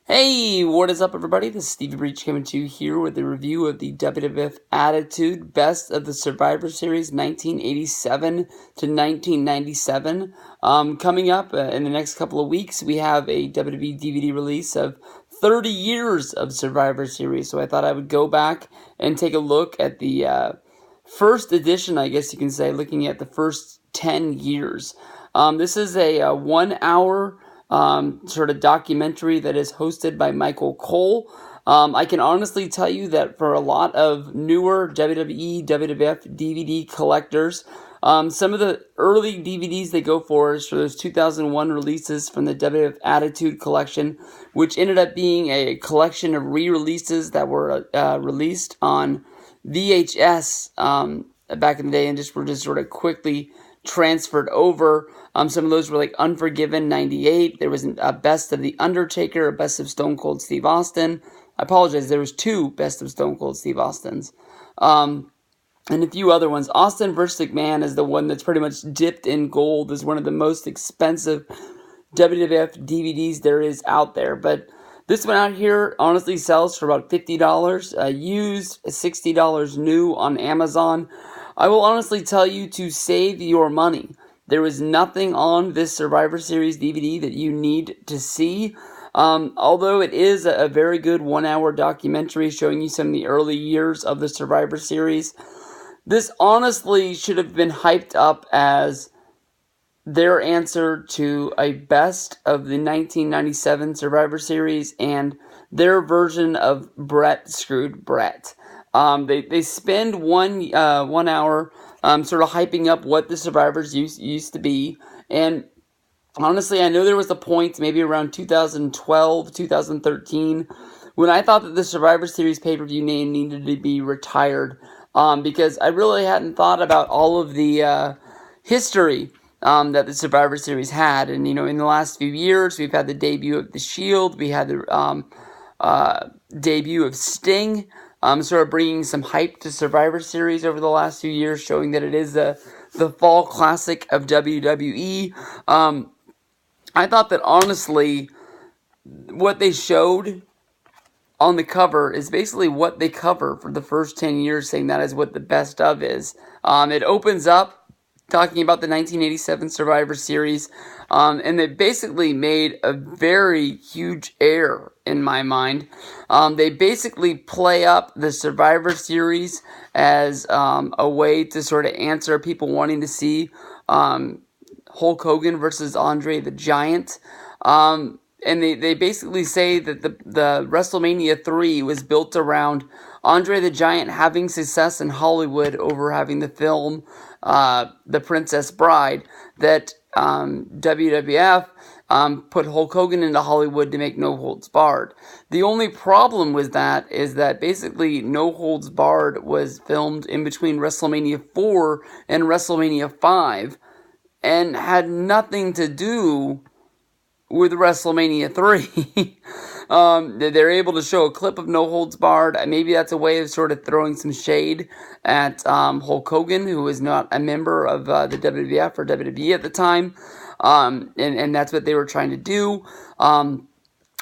Hey, what is up, everybody? This is Stevie Breach coming to you here with a review of the WWF Attitude Best of the Survivor Series 1987 to 1997. Coming up in the next couple of weeks, we have a WWE DVD release of 30 years of Survivor Series. So I thought I would go back and take a look at the first edition, I guess you can say, looking at the first 10 years. This is a 1 hour sort of documentary that is hosted by Michael Cole. I can honestly tell you that for a lot of newer WWE, WWF DVD collectors, some of the early DVDs they go for is for those 2001 releases from the WWF Attitude Collection, which ended up being a collection of re-releases that were released on VHS back in the day and were just sort of quickly transferred over. Some of those were like Unforgiven 98. There was a Best of The Undertaker, a Best of Stone Cold Steve Austin. I apologize, there was two Best of Stone Cold Steve Austins. And a few other ones. Austin vs. McMahon is the one that's pretty much dipped in gold as one of the most expensive WWF DVDs there is out there. But this one out here honestly sells for about $50 used, $60 new on Amazon. I will honestly tell you to save your money. There is nothing on this Survivor Series DVD that you need to see. Although it is a very good 1 hour documentary showing you some of the early years of the Survivor Series, this honestly should have been hyped up as their answer to a best of the 1997 Survivor Series and their version of Brett Screwed Brett. They spend 1 hour sort of hyping up what the Survivors used to be. And honestly, I know there was a point maybe around 2012, 2013, when I thought that the Survivor Series pay-per-view name needed to be retired, because I really hadn't thought about all of the history that the Survivor Series had. And, in the last few years, we've had the debut of The Shield. We had the debut of Sting. Sort of bringing some hype to Survivor Series over the last few years, showing that it is the fall classic of WWE. I thought that, honestly, what they showed on the cover is basically what they cover for the first 10 years, saying that is what the best of is. It opens up talking about the 1987 Survivor Series, and they basically made a very huge error in my mind. They basically play up the Survivor Series as a way to sort of answer people wanting to see Hulk Hogan versus Andre the Giant. And they basically say that the WrestleMania 3 was built around Andre the Giant having success in Hollywood over having the film The Princess Bride, that WWF put Hulk Hogan into Hollywood to make No Holds Barred. The only problem with that is that basically No Holds Barred was filmed in between WrestleMania 4 and WrestleMania 5 and had nothing to do with WrestleMania 3. They're able to show a clip of No Holds Barred. Maybe that's a way of sort of throwing some shade at Hulk Hogan, who was not a member of the WWF or WWE at the time. And that's what they were trying to do.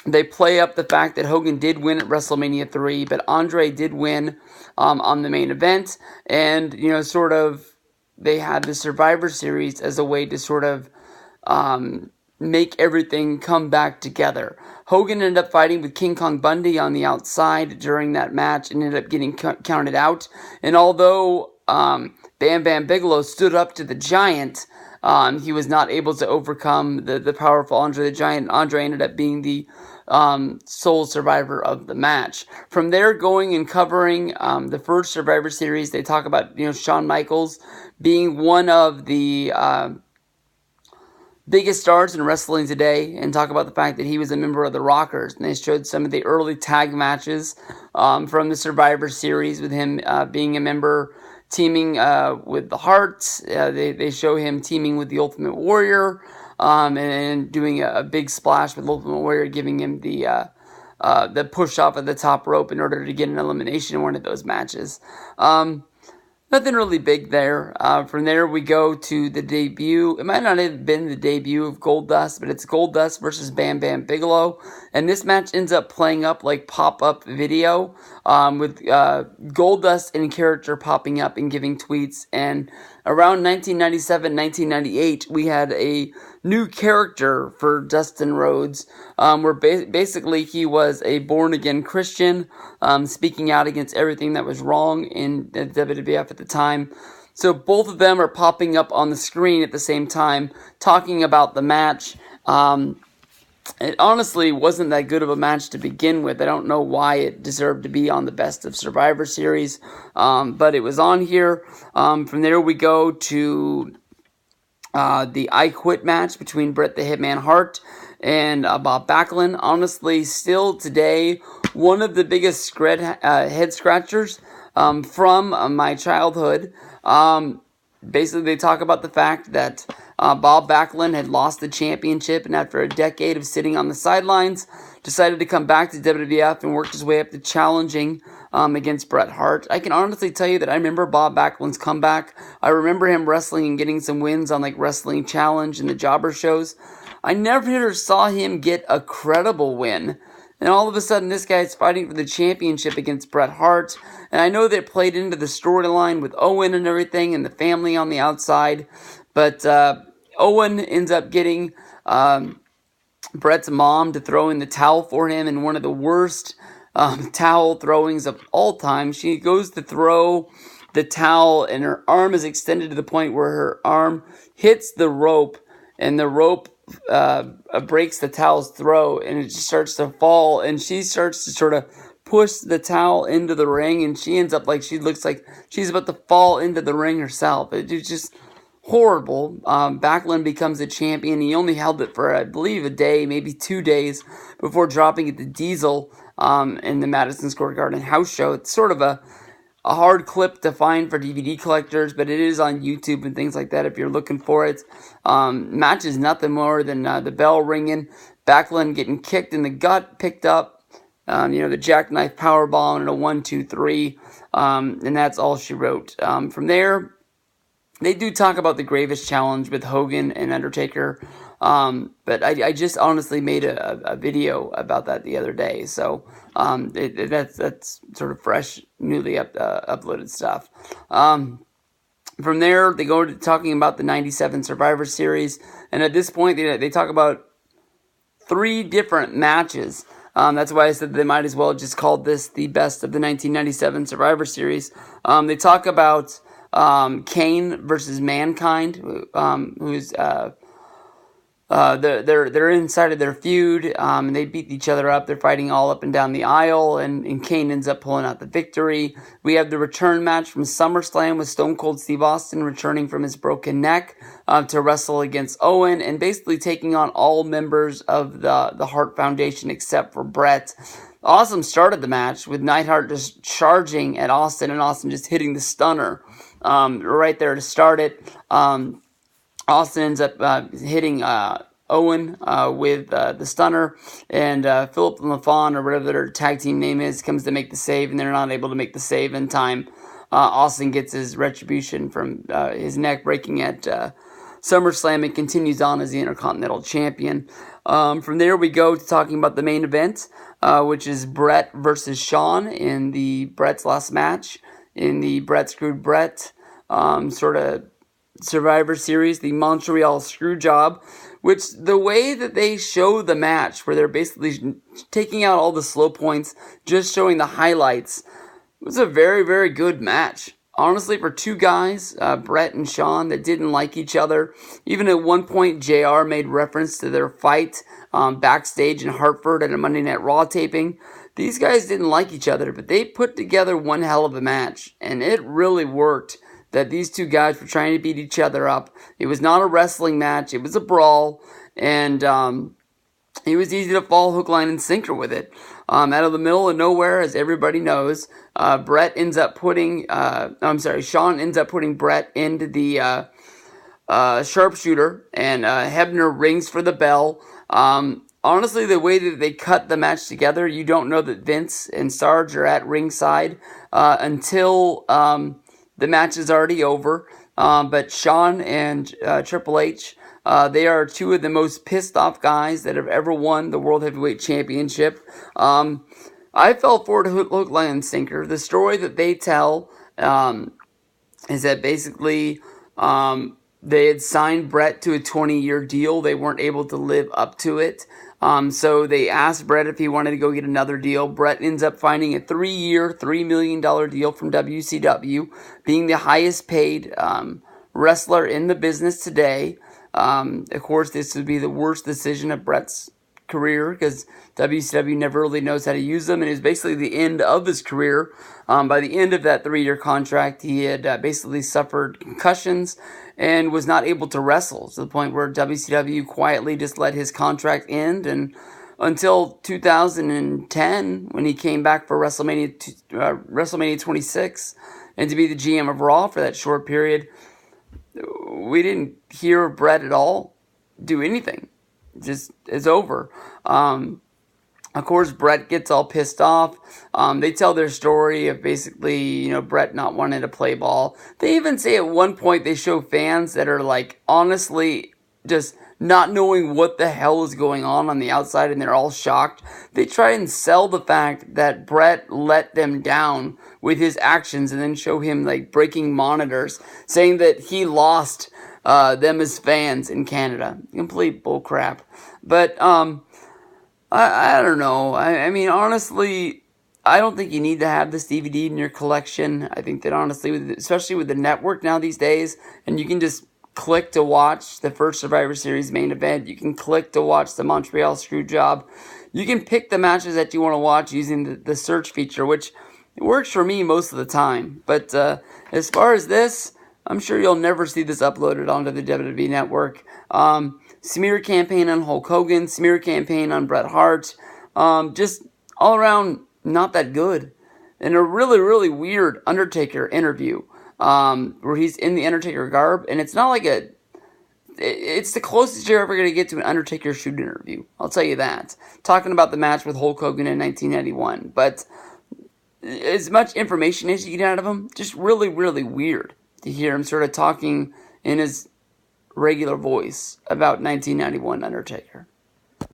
They play up the fact that Hogan did win at WrestleMania 3, but Andre did win on the main event. And, sort of, they had the Survivor Series as a way to sort of make everything come back together. Hogan ended up fighting with King Kong Bundy on the outside during that match and ended up getting counted out. And although Bam Bam Bigelow stood up to the Giant, he was not able to overcome the powerful Andre the Giant. Andre ended up being the sole survivor of the match. From there, going and covering the first Survivor Series, they talk about Shawn Michaels being one of the biggest stars in wrestling today, and talk about the fact that he was a member of the Rockers. And they showed some of the early tag matches from the Survivor Series with him being a member, teaming with the Hearts. They show him teaming with the Ultimate Warrior and doing a big splash with Ultimate Warrior, giving him the push off of the top rope in order to get an elimination in one of those matches. Nothing really big there. From there, we go to the debut. It might not have been the debut of Goldust, but it's Goldust versus Bam Bam Bigelow. and this match ends up playing up like pop-up video, with Goldust in character popping up and giving tweets. And around 1997, 1998, we had a new character for Dustin Rhodes, where basically he was a born-again Christian, speaking out against everything that was wrong in the WWF at the time. So both of them are popping up on the screen at the same time, talking about the match. It honestly wasn't that good of a match to begin with. I don't know why it deserved to be on the Best of Survivor Series, but it was on here. From there we go to the I Quit match between Bret the Hitman Hart and Bob Backlund. Honestly, still today, one of the biggest head scratchers from my childhood. Basically, they talk about the fact that Bob Backlund had lost the championship, and after a decade of sitting on the sidelines, decided to come back to WWF and worked his way up to challenging against Bret Hart. I can honestly tell you that I remember Bob Backlund's comeback. I remember him wrestling and getting some wins on like Wrestling Challenge and the Jobber shows. I never saw him get a credible win. And all of a sudden, this guy's fighting for the championship against Bret Hart. And I know that it played into the storyline with Owen and everything and the family on the outside. But Owen ends up getting Bret's mom to throw in the towel for him in one of the worst towel throwings of all time. She goes to throw the towel, and her arm is extended to the point where her arm hits the rope, and the rope breaks the towel's throat, and it just starts to fall, and she starts to sort of push the towel into the ring, and she ends up like she looks like she's about to fall into the ring herself. It's just horrible. Backlund becomes a champion. He only held it for, I believe, a day, maybe 2 days, before dropping it to Diesel in the Madison Square Garden house show. It's sort of a hard clip to find for DVD collectors, but it is on YouTube and things like that if you're looking for it. Match is nothing more than the bell ringing, Backlund getting kicked in the gut, picked up, the jackknife powerbomb and a 1-2-3, and that's all she wrote. From there, they do talk about the Gravest Challenge with Hogan and Undertaker, but I just honestly made a video about that the other day, so that's sort of fresh, newly uploaded stuff. From there, they go to talking about the 97 Survivor Series, and at this point, they talk about 3 different matches. That's why I said they might as well just called this the Best of the 1997 Survivor Series. They talk about Kane versus Mankind, who's they're inside of their feud, and they beat each other up. They're fighting all up and down the aisle, and Kane ends up pulling out the victory. We have the return match from SummerSlam with Stone Cold Steve Austin returning from his broken neck to wrestle against Owen, and basically taking on all members of the Hart Foundation except for Bret. Awesome started the match with Neidhart just charging at Austin, and Austin just hitting the stunner right there to start it. Austin ends up hitting Owen with the stunner, and Philip and LaFon, or whatever their tag team name is, comes to make the save, and they're not able to make the save in time. Austin gets his retribution from his neck breaking at SummerSlam and continues on as the Intercontinental Champion. From there we go to talking about the main event, which is Bret versus Shawn in the Bret's last match, in the Bret Screwed Bret sort of Survivor Series, the Montreal Screwjob, which the way that they show the match, where they're basically taking out all the slow points, just showing the highlights, was a very, very good match. Honestly, for 2 guys, Bret and Shawn, that didn't like each other. Even at one point, JR made reference to their fight backstage in Hartford at a Monday Night Raw taping. These guys didn't like each other, but they put together one hell of a match, and it really worked. That these 2 guys were trying to beat each other up. It was not a wrestling match. It was a brawl. And it was easy to fall hook, line, and sinker with it. Out of the middle of nowhere, as everybody knows, Shawn ends up putting Bret into the sharpshooter. And Hebner rings for the bell. Honestly, the way that they cut the match together, you don't know that Vince and Sarge are at ringside until the match is already over, but Shawn and Triple H They are two of the most pissed off guys that have ever won the World Heavyweight Championship. I fell for it hook, line, and sinker. The story that they tell is that basically they had signed Brett to a 20-year deal. They weren't able to live up to it. So they asked Brett if he wanted to go get another deal. Brett ends up finding a 3-year, $3 million deal from WCW, being the highest paid wrestler in the business today. Of course, this would be the worst decision of Brett's career because WCW never really knows how to use them, and it was basically the end of his career. By the end of that 3-year contract, he had basically suffered concussions and was not able to wrestle, to the point where WCW quietly just let his contract end. And until 2010, when he came back for WrestleMania 26 and to be the GM of Raw for that short period, we didn't hear Brett at all do anything. Just it's over. Of course, Brett gets all pissed off. They tell their story of basically, Brett not wanting to play ball. They even say at one point they show fans that are like honestly just not knowing what the hell is going on the outside, and they're all shocked. They try and sell the fact that Brett let them down with his actions, and then show him like breaking monitors, saying that he lost them as fans in Canada. Complete bullcrap. But I don't know. I mean, honestly, I don't think you need to have this DVD in your collection. I think that honestly, especially with the network now these days, and you can just click to watch the first Survivor Series main event. You can click to watch the Montreal Screwjob. You can pick the matches that you want to watch using the search feature, which works for me most of the time. But as far as this, I'm sure you'll never see this uploaded onto the WWE Network. Smear campaign on Hulk Hogan, smear campaign on Bret Hart. Just all around not that good. And a really, really weird Undertaker interview where he's in the Undertaker garb. And it's not like it's the closest you're ever going to get to an Undertaker shoot interview. I'll tell you that. Talking about the match with Hulk Hogan in 1991. But as much information as you get out of him, just really, really weird to hear him sort of talking in his regular voice about 1991 Undertaker.